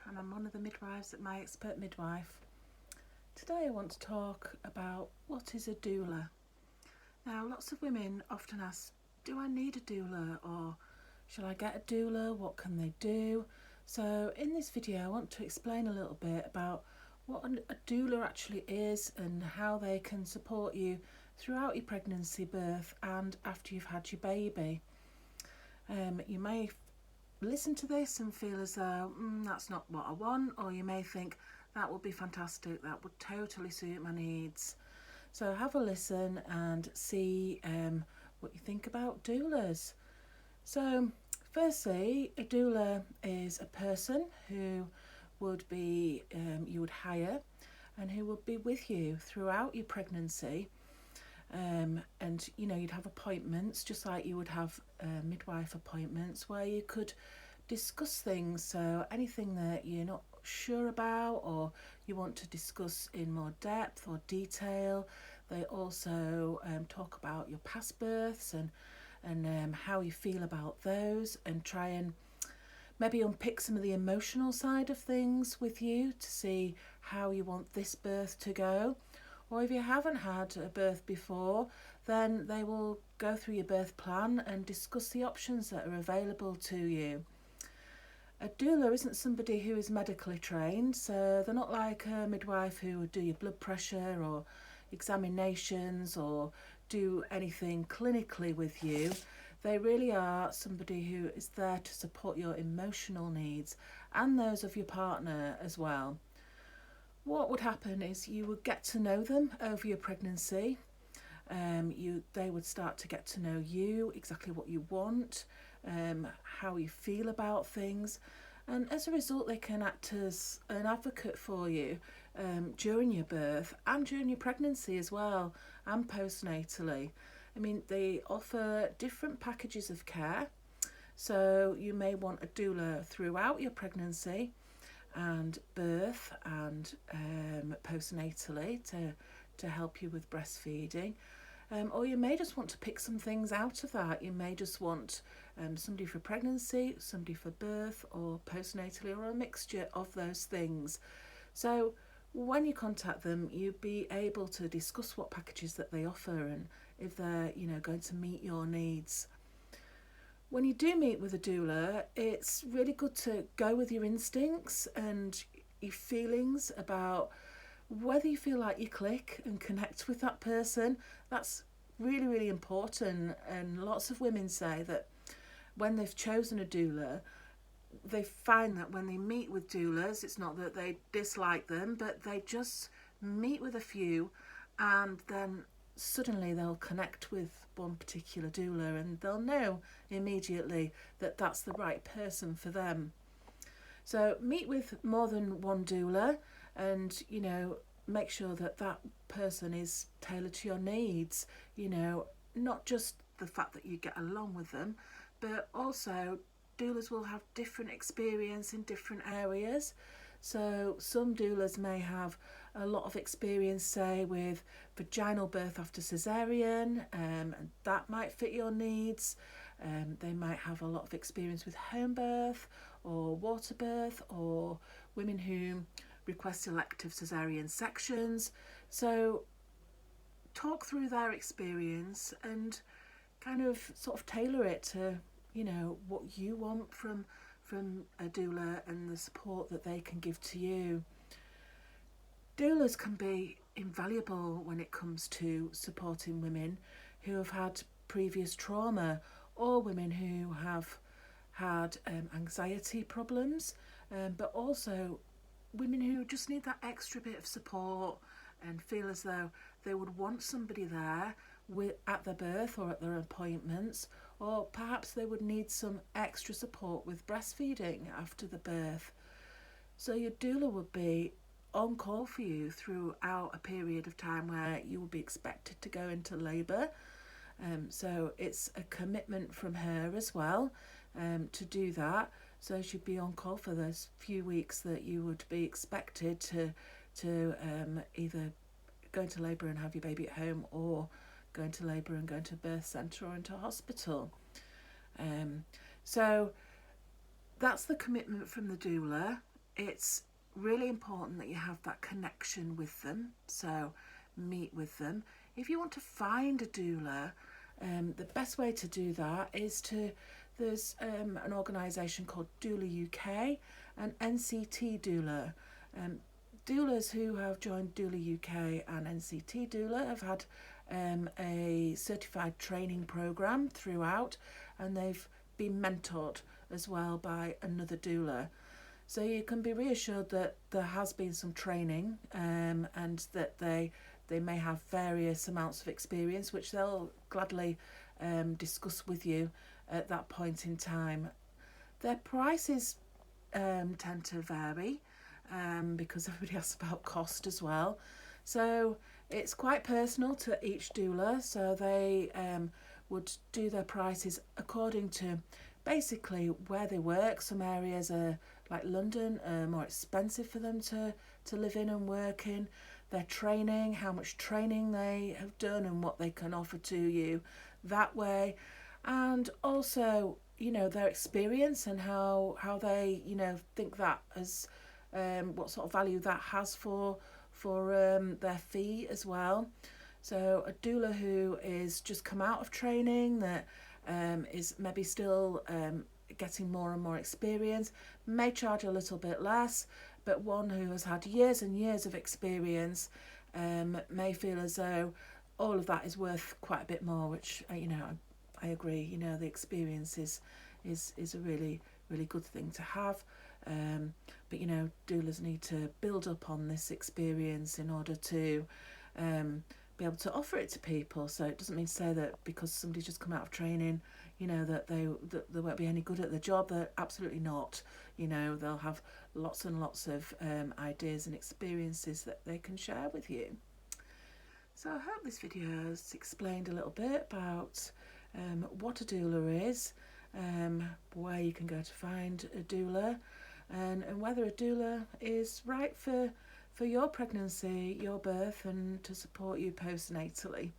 and I'm one of the midwives at my Expert Midwife. Today I want to talk about what is a doula. Now, lots of women often ask, do I need a doula, or shall I get a doula? What can they do? So in this video I want to explain a little bit about what a doula actually is and how they can support you throughout your pregnancy, birth and after you've had your baby. You may listen to this and feel as though that's not what I want, or you may think that would be fantastic, that would totally suit my needs. So have a listen and see what you think about doulas. So firstly, a doula is a person who would be you would hire and who would be with you throughout your pregnancy. And you'd have appointments just like you would have midwife appointments where you could discuss things, so anything that you're not sure about or you want to discuss in more depth or detail. They also talk about your past births and how you feel about those, and try and maybe unpick some of the emotional side of things with you to see how you want this birth to go. Or if you haven't had a birth before, then they will go through your birth plan and discuss the options that are available to you. A doula isn't somebody who is medically trained, so they're not like a midwife who would do your blood pressure or examinations or do anything clinically with you. They really are somebody who is there to support your emotional needs and those of your partner as well. What would happen is you would get to know them over your pregnancy. They would start to get to know you, exactly what you want, how you feel about things, and as a result they can act as an advocate for you during your birth and during your pregnancy as well, and postnatally. I mean, they offer different packages of care, so you may want a doula throughout your pregnancy and birth and postnatally to help you with breastfeeding. Or you may just want to pick some things out of that. You may just want somebody for pregnancy, somebody for birth or postnatally, or a mixture of those things. So when you contact them, you'll be able to discuss what packages that they offer and if they're going to meet your needs. When you do meet with a doula, it's really good to go with your instincts and your feelings about whether you feel like you click and connect with that person. That's really, really important. And lots of women say that when they've chosen a doula, they find that when they meet with doulas, it's not that they dislike them, but they just meet with a few and then suddenly they'll connect with one particular doula and they'll know immediately that that's the right person for them. So meet with more than one doula and make sure that that person is tailored to your needs, not just the fact that you get along with them, but also doulas will have different experience in different areas. So some doulas may have a lot of experience, say, with vaginal birth after caesarean, and that might fit your needs. They might have a lot of experience with home birth or water birth, or women who request elective caesarean sections. So talk through their experience and kind of sort of tailor it to what you want from a doula and the support that they can give to you. Doulas can be invaluable when it comes to supporting women who have had previous trauma, or women who have had anxiety problems, but also women who just need that extra bit of support and feel as though they would want somebody there at their birth or at their appointments, or perhaps they would need some extra support with breastfeeding after the birth. So your doula would be on call for you throughout a period of time where you will be expected to go into labour. So it's a commitment from her as well to do that. So she'd be on call for those few weeks that you would be expected to either go into labour and have your baby at home, or go into labour and go into a birth centre or into a hospital. So that's the commitment from the doula. it's really important that you have that connection with them, so meet with them. If you want to find a doula, the best way to do that is there's an organisation called Doula UK and NCT Doula. Doulas who have joined Doula UK and NCT Doula have had a certified training programme throughout, and they've been mentored as well by another doula. So you can be reassured that there has been some training, and that they may have various amounts of experience which they'll gladly discuss with you at that point in time. Their prices tend to vary because everybody asks about cost as well. So it's quite personal to each doula. So they would do their prices according to basically where they work. Some areas are like London are more expensive for them to live in and work in. Their training, how much training they have done and what they can offer to you that way. And also, you know, their experience and how they, you know, think that as what sort of value that has for their fee as well. So a doula who is just come out of training, that is maybe still getting more and more experience, may charge a little bit less, but one who has had years and years of experience may feel as though all of that is worth quite a bit more, which you know, I agree. You know, the experience is a really good thing to have. But you know, doulas need to build up on this experience in order to be able to offer it to people. So it doesn't mean to say that because somebody's just come out of training, you know, that they won't be any good at the job. They're absolutely not. You know, they'll have lots and lots of ideas and experiences that they can share with you. So I hope this video has explained a little bit about what a doula is, where you can go to find a doula, and whether a doula is right for your pregnancy, your birth, and to support you postnatally.